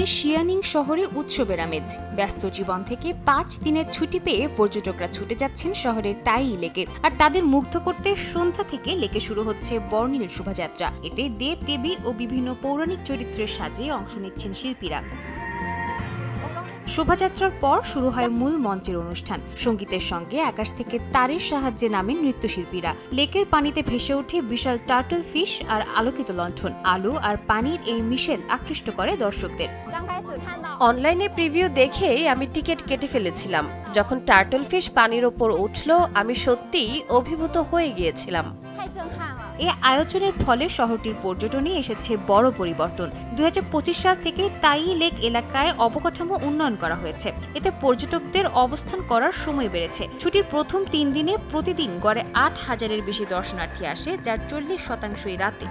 জাপানের শিয়ানিং শহরে উৎসবের আমেজ। ব্যস্ত জীবন থেকে 5 দিনের ছুটি পেয়ে পর্যটকরা ছুটে যাচ্ছেন শহরের তাই লেকে। আর তাদের মুগ্ধ করতে সন্ধ্যা থেকে লেকে শুরু হচ্ছে বর্ণিল শোভাযাত্রা। এতে দেব দেবী ও বিভিন্ন পৌরাণিক চরিত্রের সাজে অংশ নিচ্ছেন শিল্পীরা। শোভাযাত্রার পর শুরু হয় মূল মঞ্চের অনুষ্ঠান। সঙ্গীতের সঙ্গে আকাশ থেকে তারের সাহায্যে নামেন নৃত্যশিল্পীরা। লেকের পানিতে ভেসে ওঠে বিশাল টার্টল ফিশ আর আলোকিত লণ্ঠন। আলো আর পানির এই মিশেল আকৃষ্ট করে দর্শকদের। অনলাইনে প্রিভিউ দেখেই আমি টিকিট কেটে ফেলেছিলাম। যখন টার্টল ফিশ পানির ওপর উঠল, আমি সত্যিই অভিভূত হয়ে গিয়েছিলাম। এই আয়োজনের ফলে শহরটির পর্যটনে এসেছে বড় পরিবর্তন। 2025 সাল থেকে তাই লেক এলাকায় অবকাঠামো উন্নয়ন করা হয়েছে। এতে পর্যটকদের অবস্থান করার সময় বেড়েছে। ছুটির প্রথম 3 দিনে প্রতিদিন গড়ে 8,000-এর বেশি দর্শনার্থী আসে, যার 40%ই রাতে।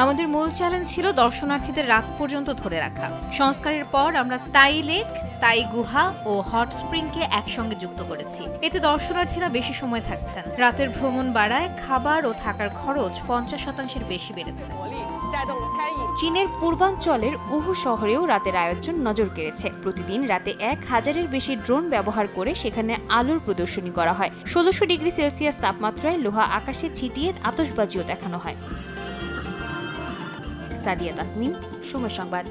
আমাদের মূল চ্যালেঞ্জ ছিল দর্শনার্থীদের রাত পর্যন্ত ধরে রাখা। সংস্কারের পর আমরা তাই লেক, তাই গুহা ও হট স্প্রিংকে একসঙ্গে যুক্ত করেছি। এতে দর্শনার্থীরা বেশি সময় থাকছেন। রাতের ভ্রমণ বাড়ায় খাবার ও থাকার খরচ 50%-এর বেশি বেড়েছে। চীনের পূর্বাঞ্চলের উহু শহরেও রাতের আয়োজন নজর কেড়েছে। প্রতিদিন রাতে 1,000-এর বেশি ড্রোন ব্যবহার করে সেখানে আলোর প্রদর্শনী করা হয়। 1600 ডিগ্রি সেলসিয়াস তাপমাত্রায় লোহা আকাশে ছিটিয়ে আতশবাজিও দেখানো হয়। সাদিয়া তাসনিম, সময় সংবাদ।